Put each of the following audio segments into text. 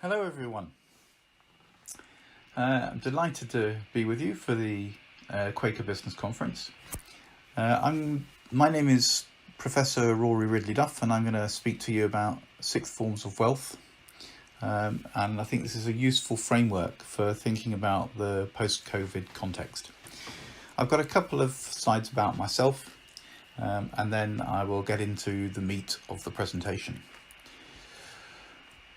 Hello everyone. I'm delighted to be with you for the Quaker Business Conference. My name is Professor Rory Ridley-Duff, and I'm going to speak to you about sixth forms of wealth. And I think this is a useful framework for thinking about the post-COVID context. I've got a couple of slides about myself, and then I will get into the meat of the presentation.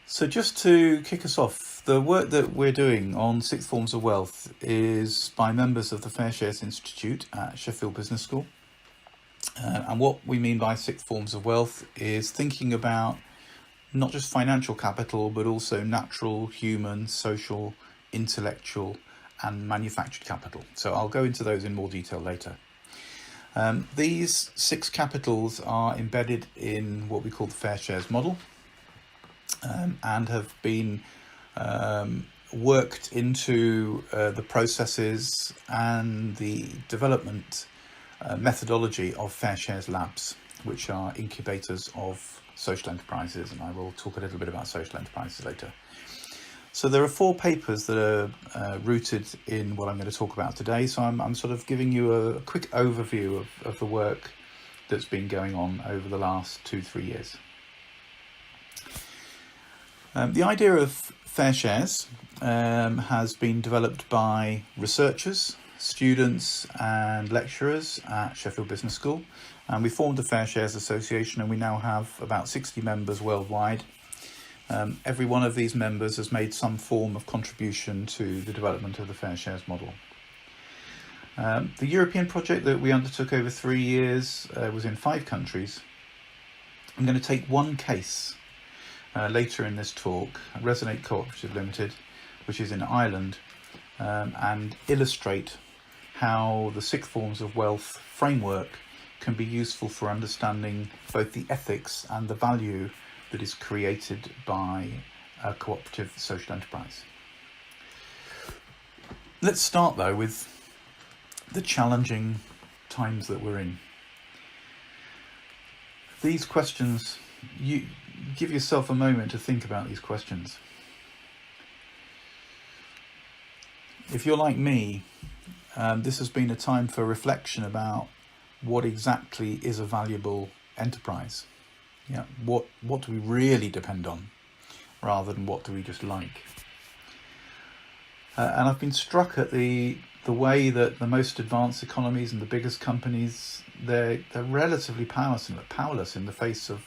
So just to kick us off, the work that we're doing on sixth forms of wealth is by members of the FairShares Institute at Sheffield Business School. And what we mean by sixth forms of wealth is thinking about not just financial capital, but also natural, human, social, intellectual, and manufactured capital. So I'll go into those in more detail later. These six capitals are embedded in what we call the FairShares Model. And have been worked into the processes and the development methodology of FairShares Labs, which are incubators of social enterprises, and I will talk a little bit about social enterprises later. So there are four papers that are rooted in what I'm going to talk about today, so I'm sort of giving you a quick overview of the work that's been going on over the last 2-3 years. The idea of FairShares has been developed by researchers, students and lecturers at Sheffield Business School, and we formed the FairShares Association, and we now have about 60 members worldwide. Every one of these members has made some form of contribution to the development of the FairShares model. The European project that we undertook over 3 years was in 5 countries. I'm going to take one case later in this talk, Resonate Co-operative Ltd, which is in Ireland, and illustrate how the sixth forms of wealth framework can be useful for understanding both the ethics and the value that is created by a cooperative social enterprise. Let's start though with the challenging times that we're in. These questions, you give yourself a moment to think about these questions. If you're like me, this has been a time for reflection about what exactly is a valuable enterprise. Yeah, what do we really depend on, rather than what do we just like? And I've been struck at the way that the most advanced economies and the biggest companies, they're relatively powerless in the face of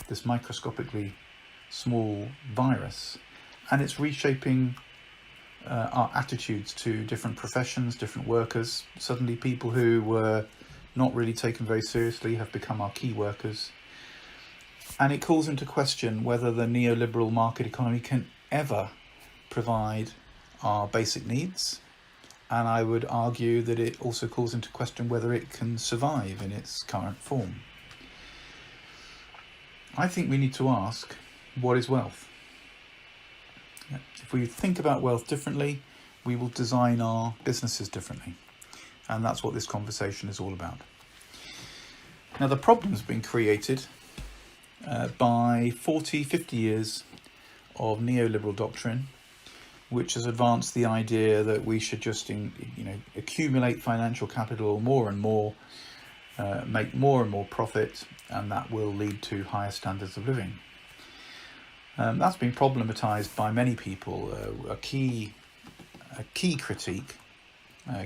this microscopically small virus, and it's reshaping our attitudes to different professions, different workers. Suddenly people who were not really taken very seriously have become our key workers, and it calls into question whether the neoliberal market economy can ever provide our basic needs, and I would argue that it also calls into question whether it can survive in its current form. I think we need to ask, what is wealth? If we think about wealth differently, we will design our businesses differently. And that's what this conversation is all about. Now, the problem's been created by 40-50 years of neoliberal doctrine, which has advanced the idea that we should just accumulate financial capital more and more, make more and more profit, and that will lead to higher standards of living. That's been problematized by many people. A key critique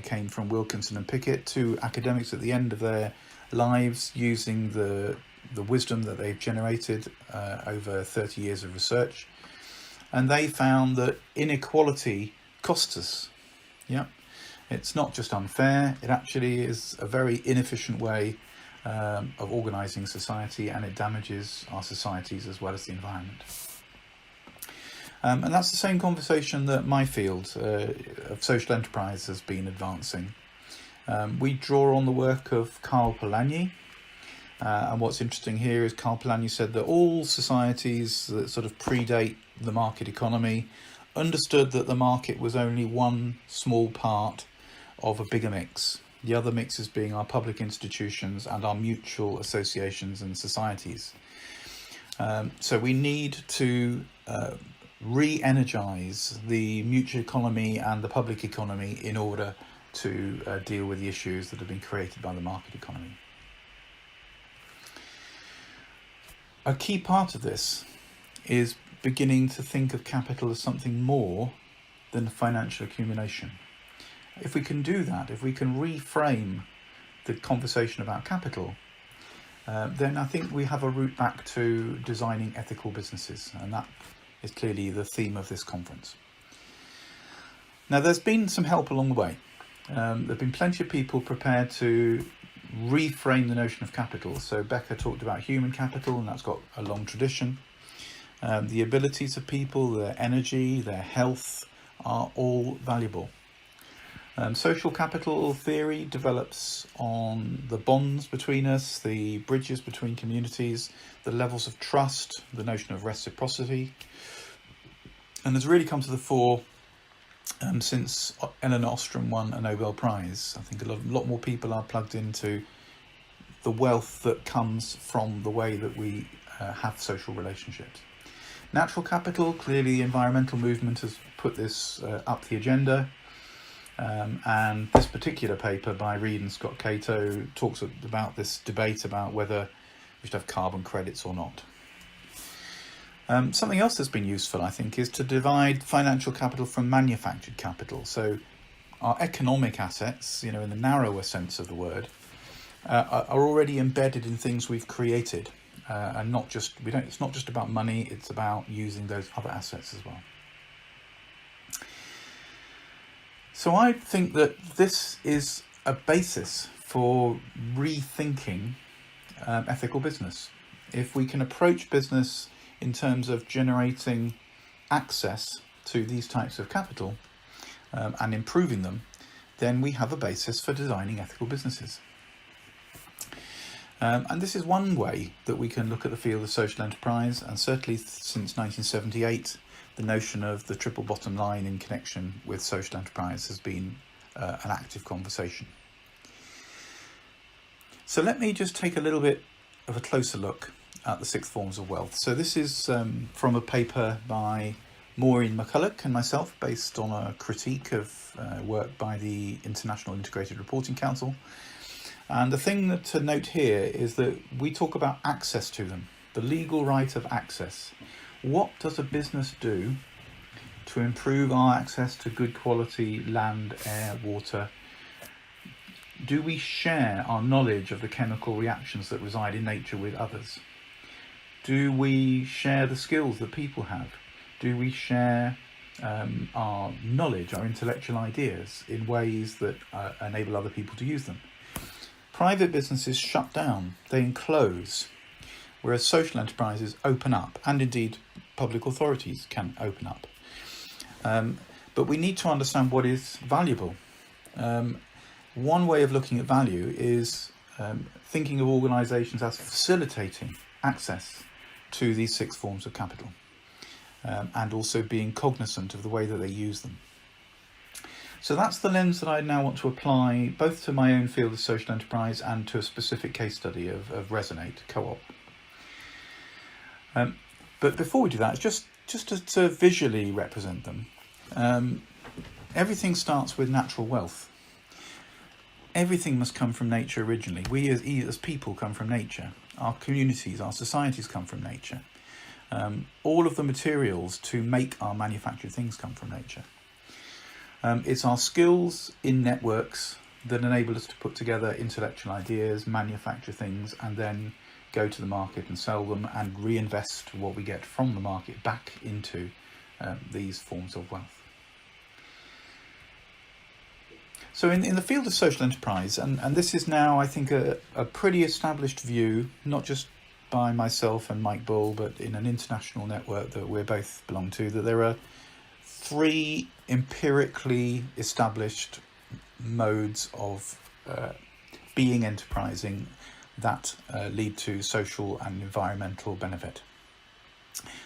came from Wilkinson and Pickett, two academics at the end of their lives, using the wisdom that they've generated over 30 years of research, and they found that inequality costs us. Yeah, it's not just unfair, it actually is a very inefficient way of organising society, and it damages our societies as well as the environment. And that's the same conversation that my field of social enterprise has been advancing. We draw on the work of Karl Polanyi, and what's interesting here is Karl Polanyi said that all societies that sort of predate the market economy understood that the market was only one small part of a bigger mix. The other mixes being our public institutions and our mutual associations and societies. So we need to re-energise the mutual economy and the public economy in order to deal with the issues that have been created by the market economy. A key part of this is beginning to think of capital as something more than financial accumulation. If we can do that, if we can reframe the conversation about capital, then I think we have a route back to designing ethical businesses, and that is clearly the theme of this conference. Now, there's been some help along the way. There have been plenty of people prepared to reframe the notion of capital. So Becca talked about human capital, and that's got a long tradition. The abilities of people, their energy, their health are all valuable. Social capital theory develops on the bonds between us, the bridges between communities, the levels of trust, the notion of reciprocity, and has really come to the fore since Elinor Ostrom won a Nobel Prize. I think a lot more people are plugged into the wealth that comes from the way that we have social relationships. Natural capital, clearly the environmental movement has put this up the agenda. And this particular paper by Reed and Scott Cato talks about this debate about whether we should have carbon credits or not. Something else that's been useful, I think, is to divide financial capital from manufactured capital. So our economic assets, in the narrower sense of the word, are already embedded in things we've created, and it's not just about money, it's about using those other assets as well. So I think that this is a basis for rethinking ethical business. If we can approach business in terms of generating access to these types of capital and improving them, then we have a basis for designing ethical businesses. And this is one way that we can look at the field of social enterprise, and certainly since 1978, the notion of the triple bottom line in connection with social enterprise has been an active conversation. So let me just take a little bit of a closer look at the 6 forms of wealth. So this is from a paper by Maureen McCulloch and myself, based on a critique of work by the International Integrated Reporting Council. And the thing to note here is that we talk about access to them, the legal right of access. What does a business do to improve our access to good quality land, air, water? Do we share our knowledge of the chemical reactions that reside in nature with others? Do we share the skills that people have? Do we share our knowledge, our intellectual ideas in ways that enable other people to use them? Private businesses shut down, they enclose, whereas social enterprises open up, and indeed public authorities can open up. But we need to understand what is valuable. One way of looking at value is thinking of organisations as facilitating access to these 6 forms of capital, and also being cognizant of the way that they use them. So that's the lens that I now want to apply both to my own field of social enterprise and to a specific case study of Resonate Co-op. But before we do that, just to visually represent them, everything starts with natural wealth. Everything must come from nature originally. We as people come from nature. Our communities, our societies come from nature. All of the materials to make our manufactured things come from nature. It's our skills in networks that enable us to put together intellectual ideas, manufacture things, and then go to the market and sell them and reinvest what we get from the market back into these forms of wealth. So in the field of social enterprise, and this is now, I think, a pretty established view, not just by myself and Mike Bull, but in an international network that we both belong to, that there are 3 empirically established modes of being enterprising that lead to social and environmental benefit.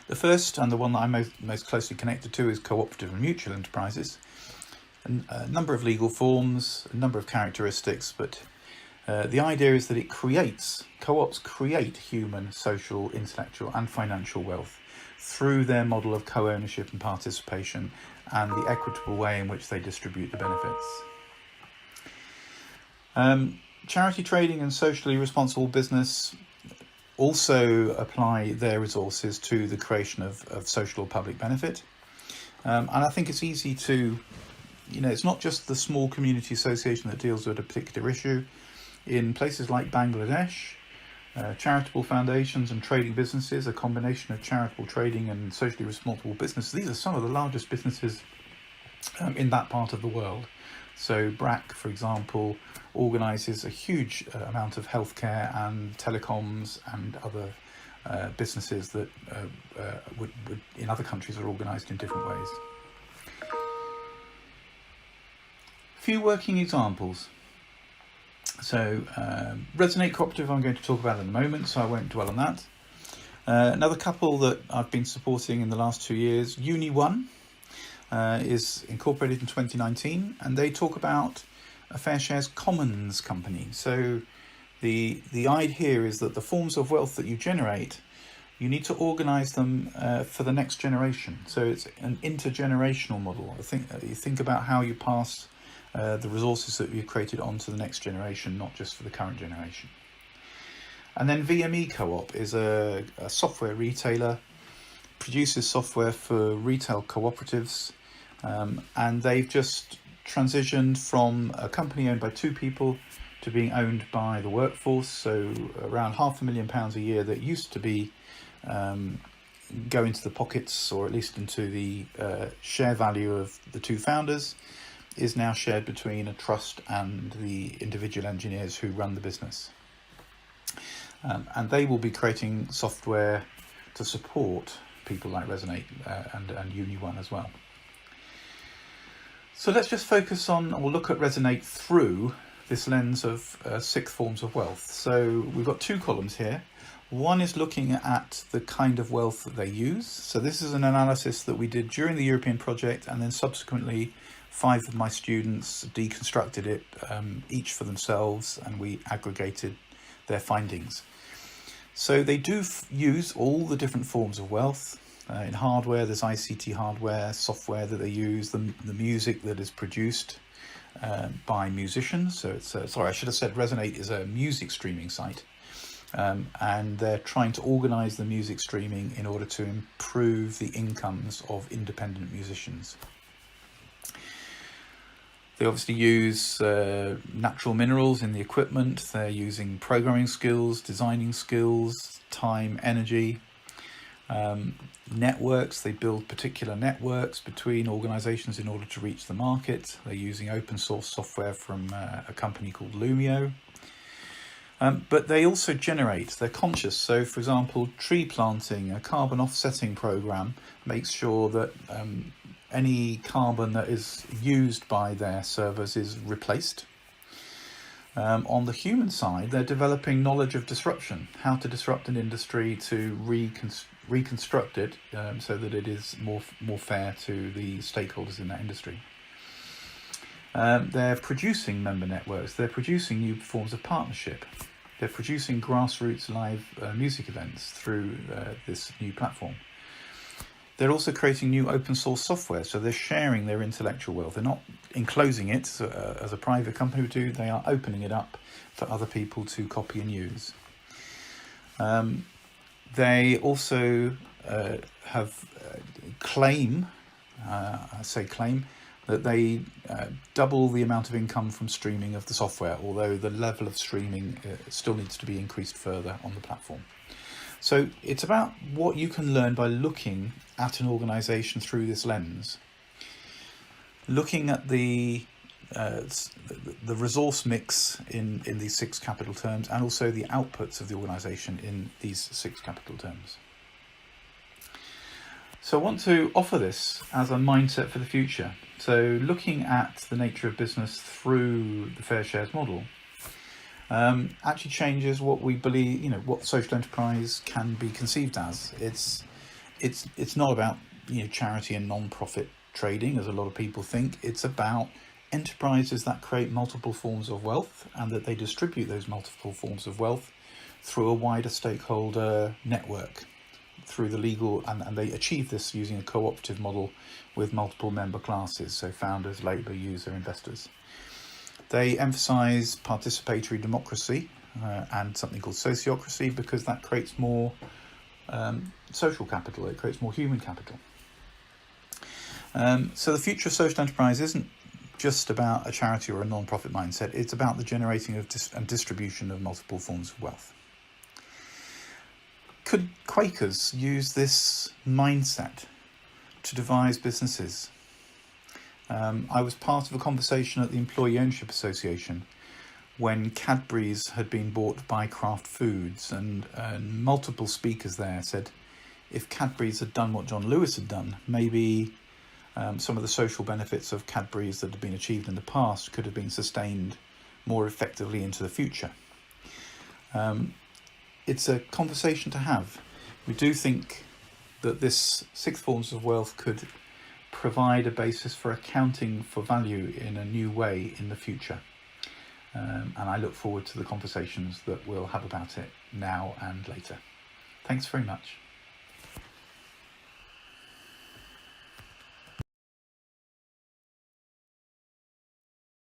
The first, and the one that I'm most closely connected to, is cooperative and mutual enterprises. A number of legal forms, a number of characteristics, but the idea is that co-ops create human, social, intellectual and financial wealth through their model of co-ownership and participation and the equitable way in which they distribute the benefits. Charity trading and socially responsible business also apply their resources to the creation of social or public benefit. And I think it's easy to, it's not just the small community association that deals with a particular issue. In places like Bangladesh, charitable foundations and trading businesses, a combination of charitable trading and socially responsible business, these are some of the largest businesses in that part of the world. So BRAC, for example, organises a huge amount of healthcare and telecoms and other businesses that would in other countries are organised in different ways. A few working examples. So Resonate Cooperative I'm going to talk about in a moment, so I won't dwell on that. Another couple that I've been supporting in the last 2 years, Uni1, is incorporated in 2019, and they talk about a FairShares Commons company. So the idea here is that the forms of wealth that you generate, you need to organise them for the next generation. So it's an intergenerational model. I think you think about how you pass the resources that you've created onto the next generation, not just for the current generation. And then VME Co-op is a software retailer, produces software for retail cooperatives, and they've just transitioned from a company owned by 2 people to being owned by the workforce. So around £500,000 a year that used to be go into the pockets, or at least into the share value of the 2 founders, is now shared between a trust and the individual engineers who run the business. And they will be creating software to support people like Resonate and Uni1 as well. So let's just focus on, or look at Resonate through this lens of 6 forms of wealth. So we've got 2 columns here. One is looking at the kind of wealth that they use. So this is an analysis that we did during the European project, and then subsequently 5 of my students deconstructed it, each for themselves, and we aggregated their findings. So they do use all the different forms of wealth. In hardware, there's ICT hardware, software that they use, the music that is produced by musicians. So it's sorry, I should have said Resonate is a music streaming site, and they're trying to organise the music streaming in order to improve the incomes of independent musicians. They obviously use natural minerals in the equipment. They're using programming skills, designing skills, time, energy. Networks, they build particular networks between organisations in order to reach the market. They're using open source software from a company called Lumio. But they also generate, they're conscious. So for example, tree planting, a carbon offsetting program makes sure that any carbon that is used by their servers is replaced. On the human side, they're developing knowledge of disruption, how to disrupt an industry to reconstruct it so that it is more fair to the stakeholders in that industry. They're producing member networks, they're producing new forms of partnership, they're producing grassroots live music events through this new platform. They're also creating new open source software, so they're sharing their intellectual wealth. They're not enclosing it as a private company would do, they are opening it up for other people to copy and use. They also have claim that they double the amount of income from streaming of the software, although the level of streaming still needs to be increased further on the platform. So it's about what you can learn by looking at an organisation through this lens, looking at the resource mix in these 6 capital terms, and also the outputs of the organisation in these 6 capital terms. So I want to offer this as a mindset for the future. So looking at the nature of business through the FairShares model actually changes what we believe, what social enterprise can be conceived as. It's not about charity and non-profit trading, as a lot of people think. It's about enterprises that create multiple forms of wealth, and that they distribute those multiple forms of wealth through a wider stakeholder network, through the legal, and they achieve this using a cooperative model with multiple member classes, so founders, labour, user, investors. They emphasise participatory democracy and something called sociocracy, because that creates more social capital, it creates more human capital. So the future of social enterprise isn't just about a charity or a non-profit mindset, it's about the generating of and distribution of multiple forms of wealth. Could Quakers use this mindset to devise businesses? I was part of a conversation at the Employee Ownership Association when Cadbury's had been bought by Kraft Foods, and multiple speakers there said if Cadbury's had done what John Lewis had done, maybe some of the social benefits of Cadbury's that had been achieved in the past could have been sustained more effectively into the future. It's a conversation to have. We do think that this sixth forms of wealth could provide a basis for accounting for value in a new way in the future. And I look forward to the conversations that we'll have about it now and later. Thanks very much.